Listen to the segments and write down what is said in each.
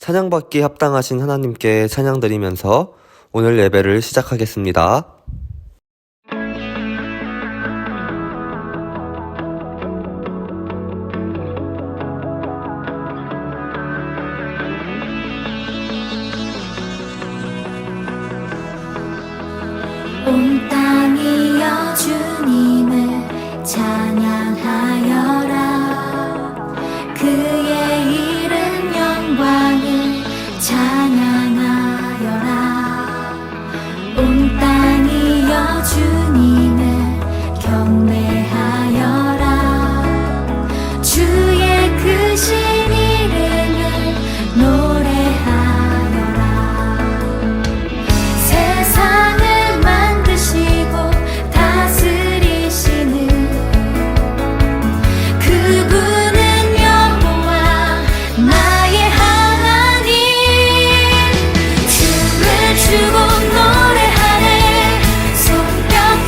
찬양받기에 합당하신 하나님께 찬양드리면서 오늘 예배를 시작하겠습니다. 온 땅이여 주님을 찬양하여라. 그의 이름 영광을 찬양하여라. 온 땅이여 주님을 경배하여라. 주의 크신 이름을 노래하여라. 세상을 만드시고 다스리시는 그분은 여호와 나의 하나님. 춤을 추고 노래하네. 손뼉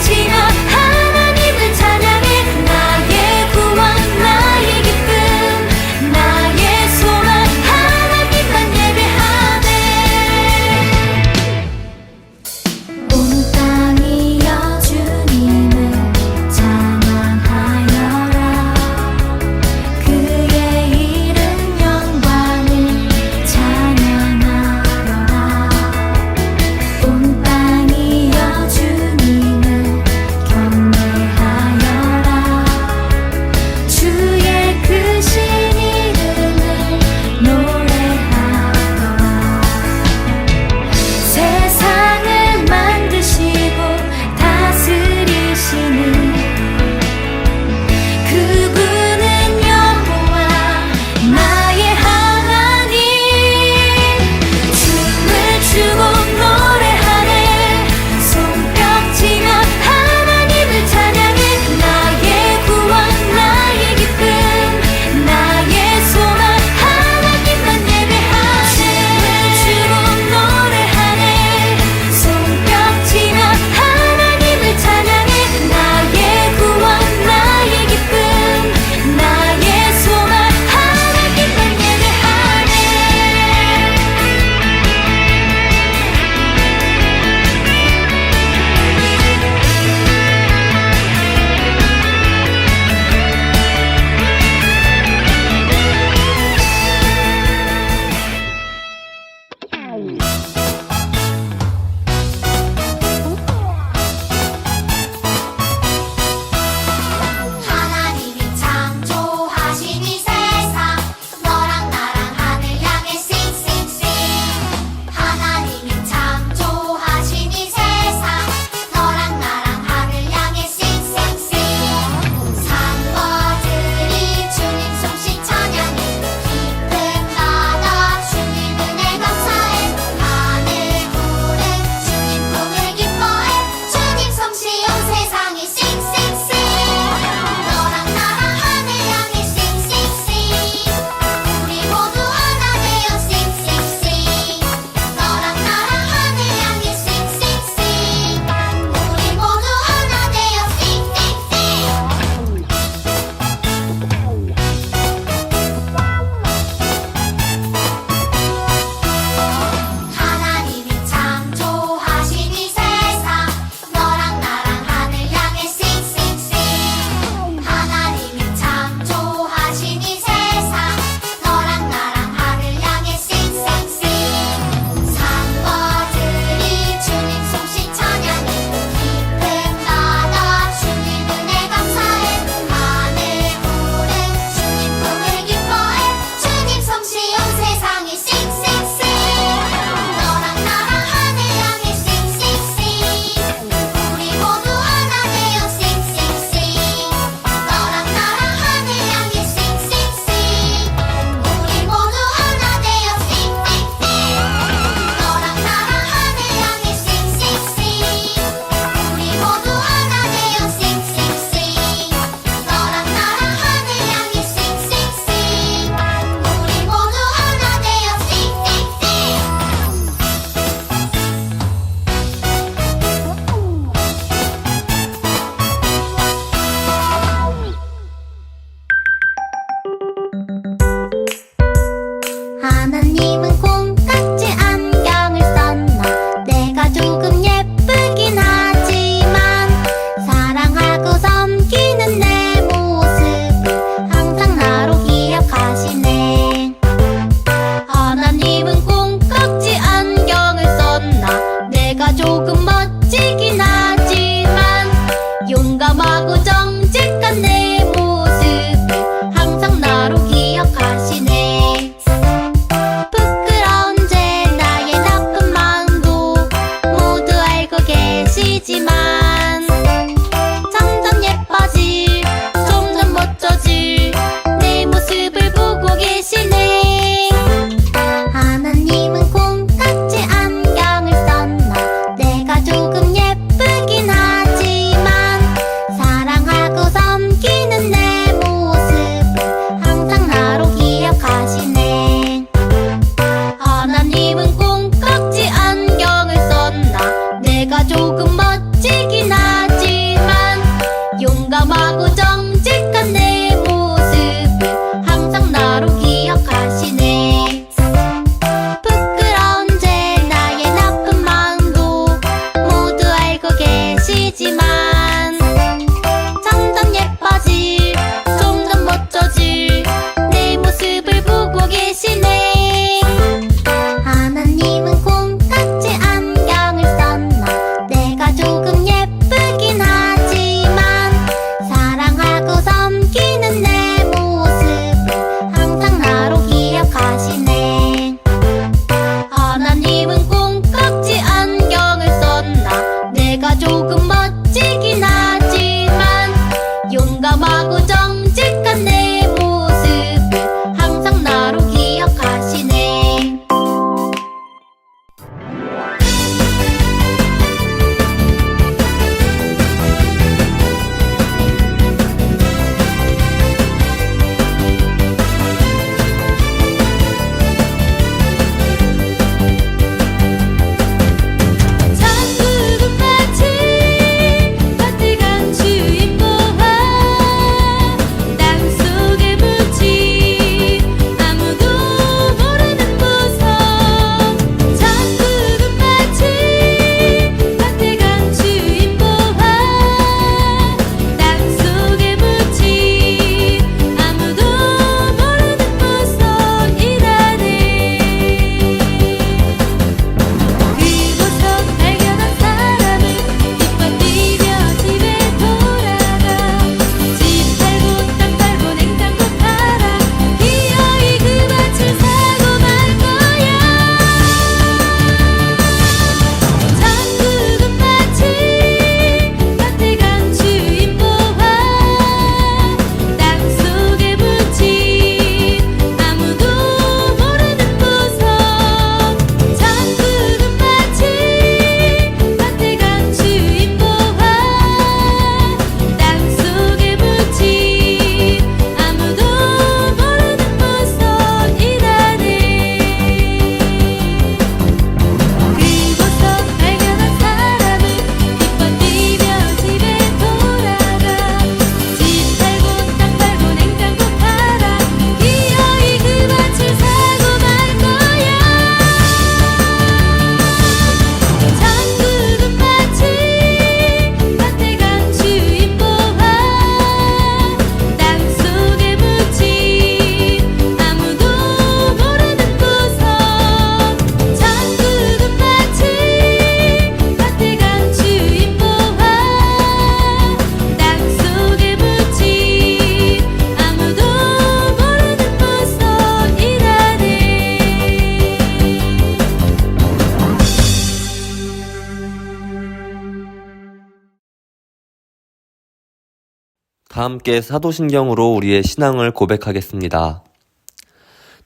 다 함께 사도신경으로 우리의 신앙을 고백하겠습니다.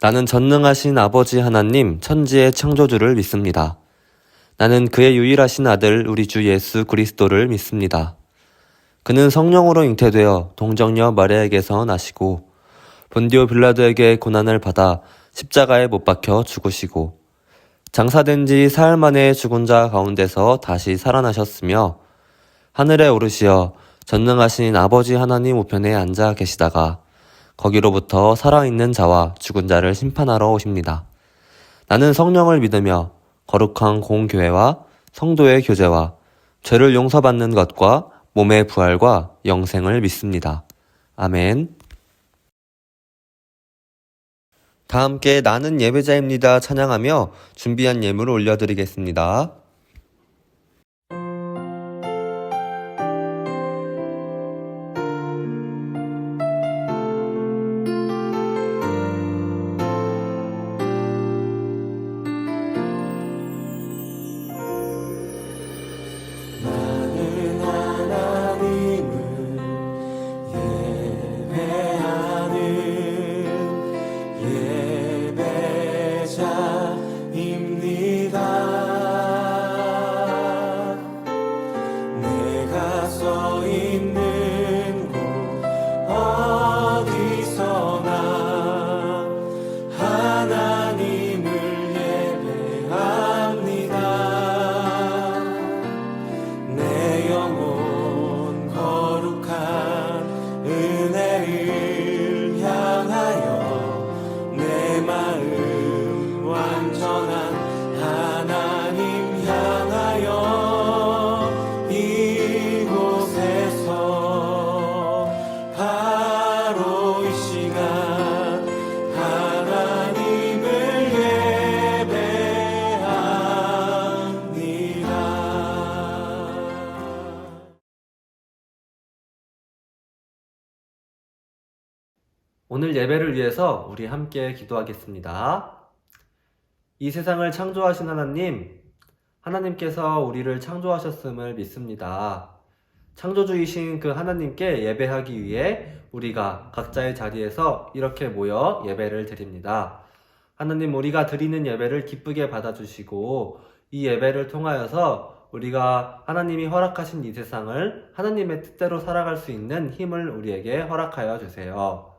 나는 전능하신 아버지 하나님 천지의 창조주를 믿습니다. 나는 그의 유일하신 아들 우리 주 예수 그리스도를 믿습니다. 그는 성령으로 잉태되어 동정녀 마리아에게서 나시고 본디오 빌라도에게 고난을 받아 십자가에 못 박혀 죽으시고 장사된 지 사흘 만에 죽은 자 가운데서 다시 살아나셨으며 하늘에 오르시어 전능하신 아버지 하나님 우편에 앉아 계시다가 거기로부터 살아있는 자와 죽은 자를 심판하러 오십니다. 나는 성령을 믿으며 거룩한 공교회와 성도의 교제와 죄를 용서받는 것과 몸의 부활과 영생을 믿습니다. 아멘. 다 함께 나는 예배자입니다 찬양하며 준비한 예물을 올려드리겠습니다. 오늘 예배를 위해서 우리 함께 기도하겠습니다. 이 세상을 창조하신 하나님께서 우리를 창조하셨음을 믿습니다. 창조주이신 그 하나님께 예배하기 위해 우리가 각자의 자리에서 이렇게 모여 예배를 드립니다. 하나님, 우리가 드리는 예배를 기쁘게 받아주시고 이 예배를 통하여서 우리가 하나님이 허락하신 이 세상을 하나님의 뜻대로 살아갈 수 있는 힘을 우리에게 허락하여 주세요.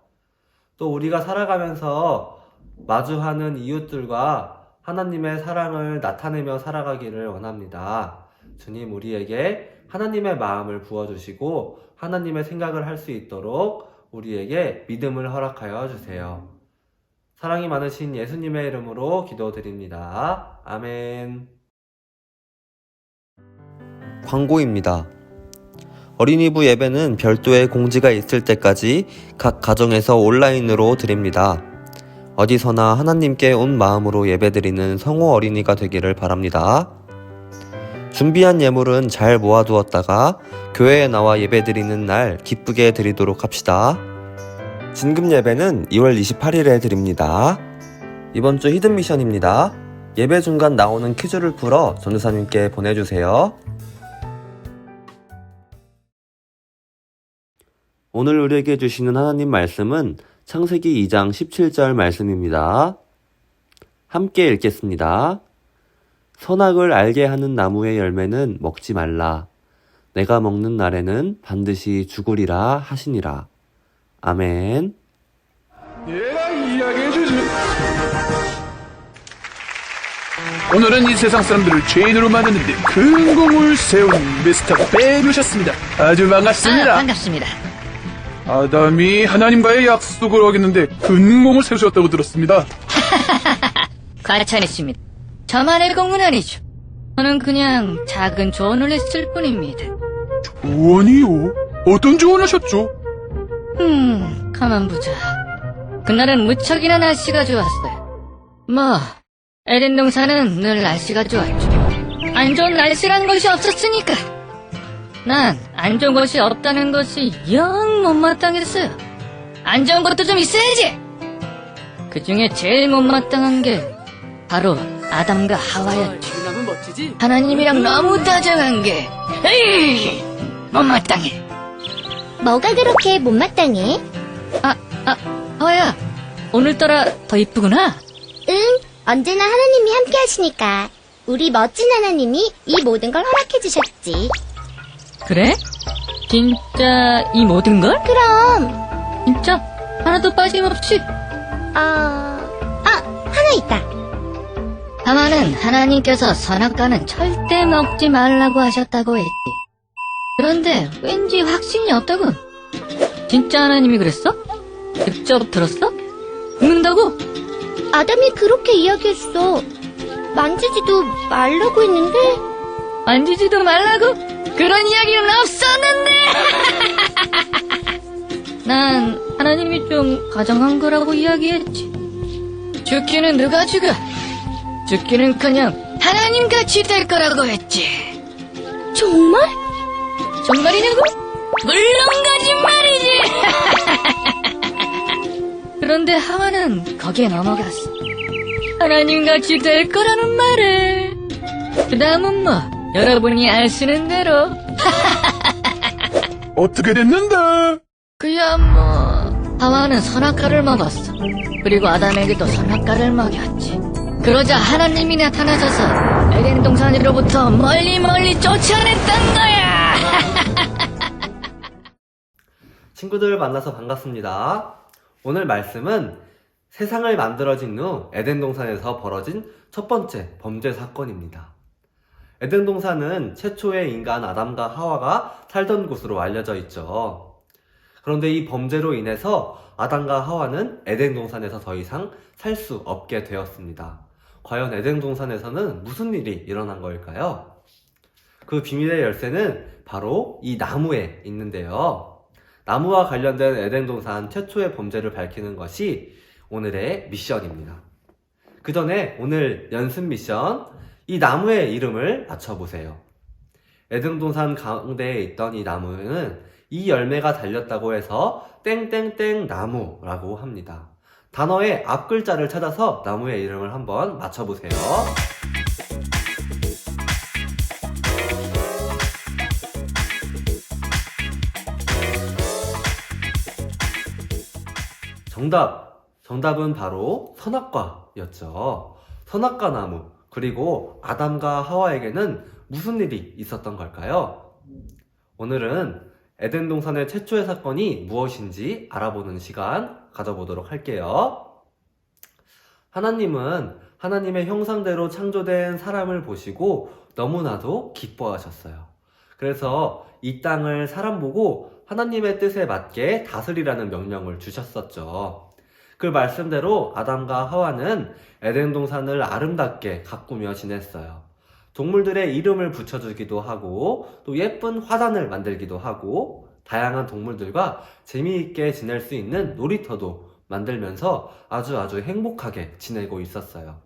또 우리가 살아가면서 마주하는 이웃들과 하나님의 사랑을 나타내며 살아가기를 원합니다. 주님, 우리에게 하나님의 마음을 부어주시고 하나님의 생각을 할 수 있도록 우리에게 믿음을 허락하여 주세요. 사랑이 많으신 예수님의 이름으로 기도드립니다. 아멘. 광고입니다. 어린이부 예배는 별도의 공지가 있을 때까지 각 가정에서 온라인으로 드립니다. 어디서나 하나님께 온 마음으로 예배드리는 성호 어린이가 되기를 바랍니다. 준비한 예물은 잘 모아두었다가 교회에 나와 예배드리는 날 기쁘게 드리도록 합시다. 진금 예배는 2월 28일에 드립니다. 이번 주 히든 미션입니다. 예배 중간 나오는 퀴즈를 풀어 전도사님께 보내주세요. 오늘 우리에게 주시는 하나님 말씀은 창세기 2장 17절 말씀입니다. 함께 읽겠습니다. 선악을 알게 하는 나무의 열매는 먹지 말라. 내가 먹는 날에는 반드시 죽으리라 하시니라. 아멘. 얘가 이야기해주지. 오늘은 이 세상 사람들을 죄인으로 만드는데 큰 공을 세운 미스터 벤이셨습니다. 아주 반갑습니다. 반갑습니다. 아담이 하나님과의 약속을 어겼는데 큰 공을 세우셨다고 들었습니다. 과찬했습니다. 저만의 공은 아니죠. 저는 그냥 작은 조언을 했을 뿐입니다. 조언이요? 어떤 조언하셨죠? 가만 보자. 그날은 무척이나 날씨가 좋았어요. 에덴 동산은 늘 날씨가 좋았죠. 안 좋은 날씨란 것이 없었으니까. 난 안 좋은 것이 없다는 것이 영 못마땅했어요. 안 좋은 것도 좀 있어야지. 그 중에 제일 못마땅한 게 바로 아담과 하와였죠. 하나님이랑 너무 다정한 게 에이 못마땅해. 뭐가 그렇게 못마땅해? 하와야, 오늘따라 더 이쁘구나. 응, 언제나 하나님이 함께 하시니까. 우리 멋진 하나님이 이 모든 걸 허락해 주셨지. 그래? 진짜 이 모든 걸? 그럼, 진짜? 하나도 빠짐없이? 하나 있다. 하와는 하나님께서 선악과는 절대 먹지 말라고 하셨다고 했지. 그런데 왠지 확신이 없다군. 진짜 하나님이 그랬어? 직접 들었어? 먹는다고? 아담이 그렇게 이야기했어. 만지지도 말라고 했는데, 만지지도 말라고? 그런 이야기는 없었는데! 난 하나님이 좀 가정한 거라고 이야기했지. 죽기는 누가 죽어? 죽기는커녕 하나님같이 될 거라고 했지. 정말? 정말이냐고? 물론 거짓말이지! 그런데 하와는 거기에 넘어갔어. 하나님같이 될 거라는 말을. 그 다음은 뭐, 여러분이 아시는 대로. 어떻게 됐는데? 그야 뭐, 하와는 선악과를 먹었어. 그리고 아담에게도 선악과를 먹였지. 그러자 하나님이 나타나셔서 에덴 동산으로부터 멀리 쫓아냈던 거야! 친구들 만나서 반갑습니다. 오늘 말씀은 세상을 만들어진 후 에덴 동산에서 벌어진 첫 번째 범죄 사건입니다. 에덴 동산은 최초의 인간 아담과 하와가 살던 곳으로 알려져 있죠. 그런데 이 범죄로 인해서 아담과 하와는 에덴 동산에서 더 이상 살 수 없게 되었습니다. 과연 에덴 동산에서는 무슨 일이 일어난 걸까요? 그 비밀의 열쇠는 바로 이 나무에 있는데요. 나무와 관련된 에덴 동산 최초의 범죄를 밝히는 것이 오늘의 미션입니다. 그 전에 오늘 연습 미션, 이 나무의 이름을 맞춰보세요. 에덴 동산 가운데에 있던 이 나무는 이 열매가 달렸다고 해서 땡땡땡 나무라고 합니다. 단어의 앞 글자를 찾아서 나무의 이름을 한번 맞춰보세요. 정답은 바로 선악과였죠. 선악과 나무, 그리고 아담과 하와에게는 무슨 일이 있었던 걸까요? 오늘은 에덴 동산의 최초의 사건이 무엇인지 알아보는 시간 가져보도록 할게요. 하나님은 하나님의 형상대로 창조된 사람을 보시고 너무나도 기뻐하셨어요. 그래서 이 땅을 사람 보고 하나님의 뜻에 맞게 다스리라는 명령을 주셨었죠. 그 말씀대로 아담과 하와는 에덴 동산을 아름답게 가꾸며 지냈어요. 동물들의 이름을 붙여주기도 하고 또 예쁜 화단을 만들기도 하고 다양한 동물들과 재미있게 지낼 수 있는 놀이터도 만들면서 아주 행복하게 지내고 있었어요.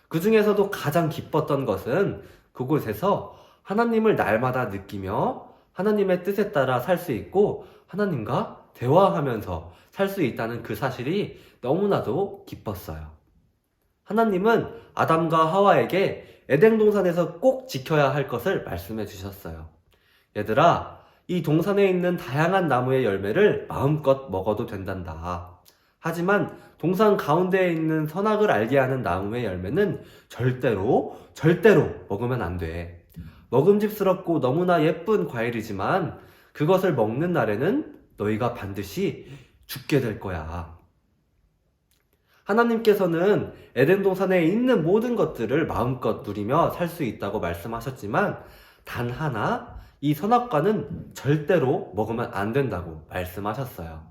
그 중에서도 가장 기뻤던 것은 그곳에서 하나님을 날마다 느끼며 하나님의 뜻에 따라 살 수 있고 하나님과 대화하면서 살 수 있다는 그 사실이 너무나도 기뻤어요. 하나님은 아담과 하와에게 에덴 동산에서 꼭 지켜야 할 것을 말씀해 주셨어요. 얘들아, 이 동산에 있는 다양한 나무의 열매를 마음껏 먹어도 된단다. 하지만 동산 가운데에 있는 선악을 알게 하는 나무의 열매는 절대로 먹으면 안 돼. 먹음직스럽고 너무나 예쁜 과일이지만 그것을 먹는 날에는 너희가 반드시 죽게 될 거야. 하나님께서는 에덴 동산에 있는 모든 것들을 마음껏 누리며 살 수 있다고 말씀하셨지만 단 하나, 이 선악과는 절대로 먹으면 안 된다고 말씀하셨어요.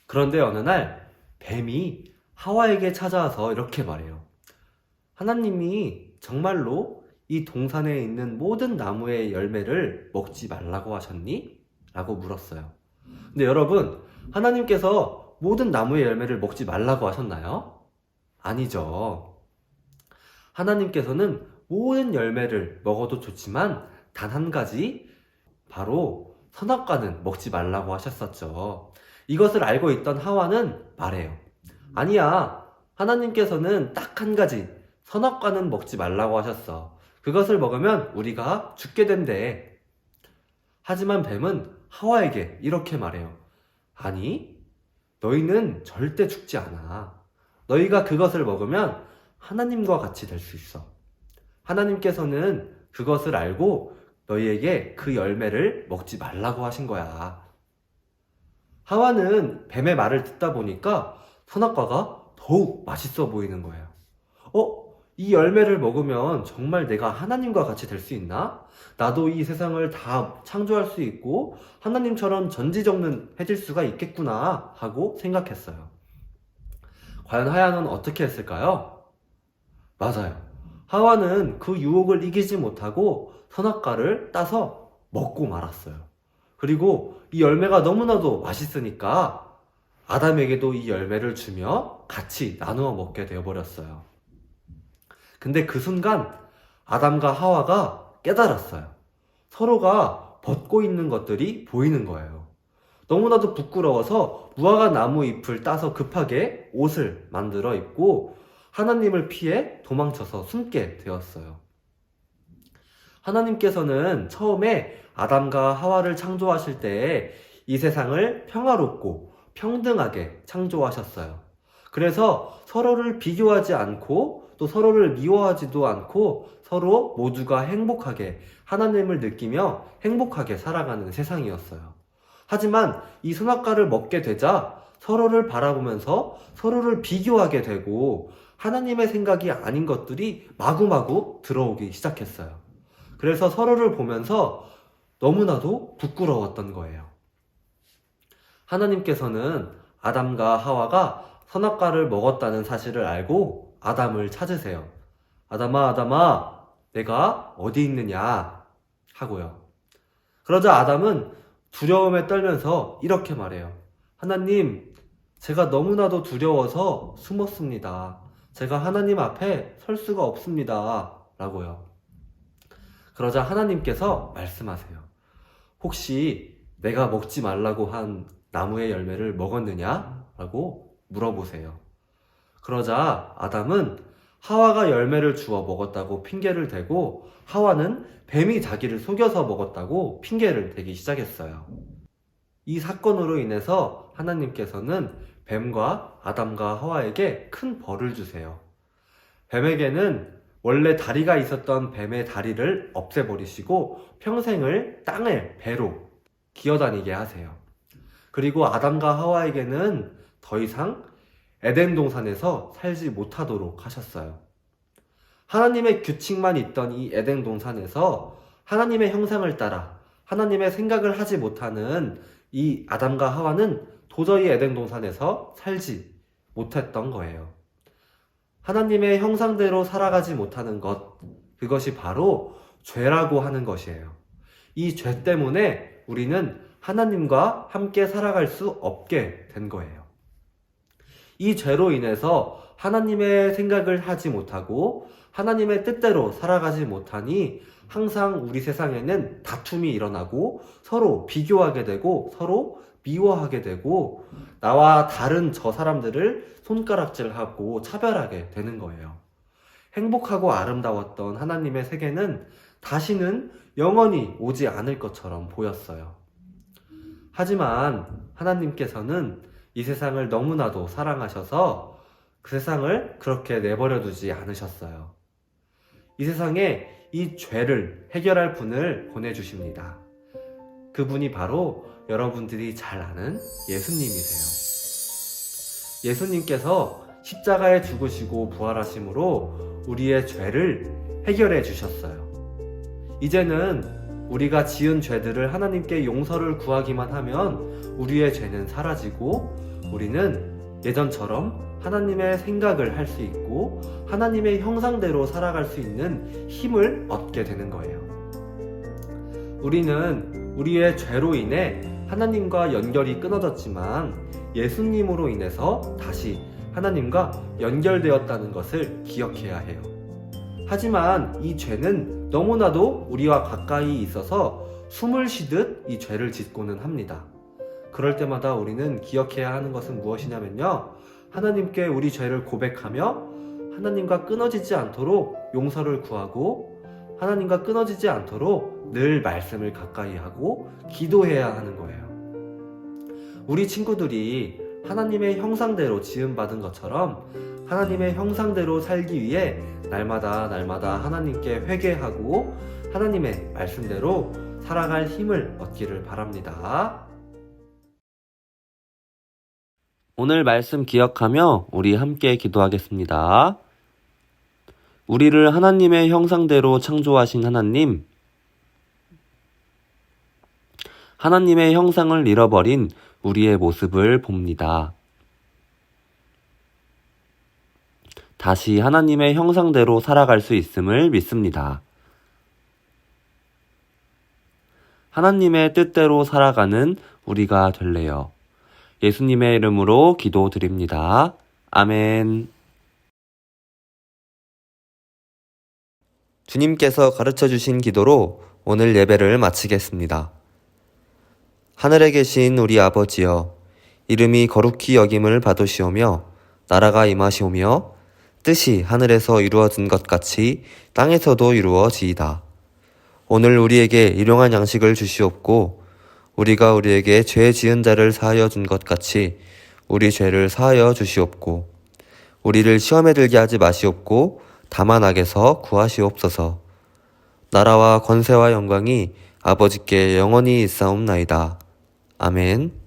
그런데 어느 날 뱀이 하와에게 찾아와서 이렇게 말해요. 하나님이 정말로 이 동산에 있는 모든 나무의 열매를 먹지 말라고 하셨니? 라고 물었어요. 근데 여러분, 하나님께서 모든 나무의 열매를 먹지 말라고 하셨나요? 아니죠. 하나님께서는 모든 열매를 먹어도 좋지만 단 한 가지, 바로 선악과는 먹지 말라고 하셨었죠. 이것을 알고 있던 하와는 말해요. 아니야, 하나님께서는 딱 한 가지, 선악과는 먹지 말라고 하셨어. 그것을 먹으면 우리가 죽게 된대. 하지만 뱀은 하와에게 이렇게 말해요. 아니, 너희는 절대 죽지 않아. 너희가 그것을 먹으면 하나님과 같이 될 수 있어. 하나님께서는 그것을 알고 너희에게 그 열매를 먹지 말라고 하신 거야. 하와는 뱀의 말을 듣다 보니까 선악과가 더욱 맛있어 보이는 거예요. 이 열매를 먹으면 정말 내가 하나님과 같이 될 수 있나? 나도 이 세상을 다 창조할 수 있고 하나님처럼 전지전능해질 수가 있겠구나 하고 생각했어요. 과연 하와는 어떻게 했을까요? 맞아요. 하와는 그 유혹을 이기지 못하고 선악과를 따서 먹고 말았어요. 그리고 이 열매가 너무나도 맛있으니까 아담에게도 이 열매를 주며 같이 나누어 먹게 되어버렸어요. 근데 그 순간 아담과 하와가 깨달았어요. 서로가 벗고 있는 것들이 보이는 거예요. 너무나도 부끄러워서 무화과 나무 잎을 따서 급하게 옷을 만들어 입고 하나님을 피해 도망쳐서 숨게 되었어요. 하나님께서는 처음에 아담과 하와를 창조하실 때에 이 세상을 평화롭고 평등하게 창조하셨어요. 그래서 서로를 비교하지 않고 또 서로를 미워하지도 않고 서로 모두가 행복하게 하나님을 느끼며 행복하게 살아가는 세상이었어요. 하지만 이 선악과를 먹게 되자 서로를 바라보면서 서로를 비교하게 되고 하나님의 생각이 아닌 것들이 마구마구 들어오기 시작했어요. 그래서 서로를 보면서 너무나도 부끄러웠던 거예요. 하나님께서는 아담과 하와가 선악과를 먹었다는 사실을 알고 아담을 찾으세요. 아담아, 아담아, 내가 어디 있느냐 하고요. 그러자 아담은 두려움에 떨면서 이렇게 말해요. 하나님, 제가 너무나도 두려워서 숨었습니다. 제가 하나님 앞에 설 수가 없습니다. 라고요. 그러자 하나님께서 말씀하세요. 혹시 내가 먹지 말라고 한 나무의 열매를 먹었느냐? 라고 물어보세요. 그러자 아담은 하와가 열매를 주워 먹었다고 핑계를 대고 하와는 뱀이 자기를 속여서 먹었다고 핑계를 대기 시작했어요. 이 사건으로 인해서 하나님께서는 뱀과 아담과 하와에게 큰 벌을 주세요. 뱀에게는 원래 다리가 있었던 뱀의 다리를 없애버리시고 평생을 땅을 배로 기어다니게 하세요. 그리고 아담과 하와에게는 더 이상 에덴 동산에서 살지 못하도록 하셨어요. 하나님의 규칙만 있던 이 에덴 동산에서 하나님의 형상을 따라 하나님의 생각을 하지 못하는 이 아담과 하와는 도저히 에덴 동산에서 살지 못했던 거예요. 하나님의 형상대로 살아가지 못하는 것, 그것이 바로 죄라고 하는 것이에요. 이 죄 때문에 우리는 하나님과 함께 살아갈 수 없게 된 거예요. 이 죄로 인해서 하나님의 생각을 하지 못하고 하나님의 뜻대로 살아가지 못하니 항상 우리 세상에는 다툼이 일어나고 서로 비교하게 되고 서로 미워하게 되고 나와 다른 저 사람들을 손가락질하고 차별하게 되는 거예요. 행복하고 아름다웠던 하나님의 세계는 다시는 영원히 오지 않을 것처럼 보였어요. 하지만 하나님께서는 이 세상을 너무나도 사랑하셔서 그 세상을 그렇게 내버려 두지 않으셨어요. 이 세상에 이 죄를 해결할 분을 보내주십니다. 그분이 바로 여러분들이 잘 아는 예수님이세요. 예수님께서 십자가에 죽으시고 부활하심으로 우리의 죄를 해결해 주셨어요. 이제는 우리가 지은 죄들을 하나님께 용서를 구하기만 하면 우리의 죄는 사라지고 우리는 예전처럼 하나님의 생각을 할 수 있고 하나님의 형상대로 살아갈 수 있는 힘을 얻게 되는 거예요. 우리는 우리의 죄로 인해 하나님과 연결이 끊어졌지만 예수님으로 인해서 다시 하나님과 연결되었다는 것을 기억해야 해요. 하지만 이 죄는 너무나도 우리와 가까이 있어서 숨을 쉬듯 이 죄를 짓고는 합니다. 그럴 때마다 우리는 기억해야 하는 것은 무엇이냐면요, 하나님께 우리 죄를 고백하며 하나님과 끊어지지 않도록 용서를 구하고 하나님과 끊어지지 않도록 늘 말씀을 가까이 하고 기도해야 하는 거예요. 우리 친구들이 하나님의 형상대로 지음받은 것처럼 하나님의 형상대로 살기 위해 날마다 하나님께 회개하고 하나님의 말씀대로 살아갈 힘을 얻기를 바랍니다. 오늘 말씀 기억하며 우리 함께 기도하겠습니다. 우리를 하나님의 형상대로 창조하신 하나님, 하나님의 형상을 잃어버린 우리의 모습을 봅니다. 다시 하나님의 형상대로 살아갈 수 있음을 믿습니다. 하나님의 뜻대로 살아가는 우리가 될래요. 예수님의 이름으로 기도드립니다. 아멘. 주님께서 가르쳐 주신 기도로 오늘 예배를 마치겠습니다. 하늘에 계신 우리 아버지여, 이름이 거룩히 여김을 받으시오며 나라가 임하시오며 뜻이 하늘에서 이루어진 것 같이 땅에서도 이루어지이다. 오늘 우리에게 일용할 양식을 주시옵고 우리가 우리에게 죄 지은 자를 사하여 준 것 같이 우리 죄를 사하여 주시옵고 우리를 시험에 들게 하지 마시옵고 다만 악에서 구하시옵소서. 나라와 권세와 영광이 아버지께 영원히 있사옵나이다. 아멘.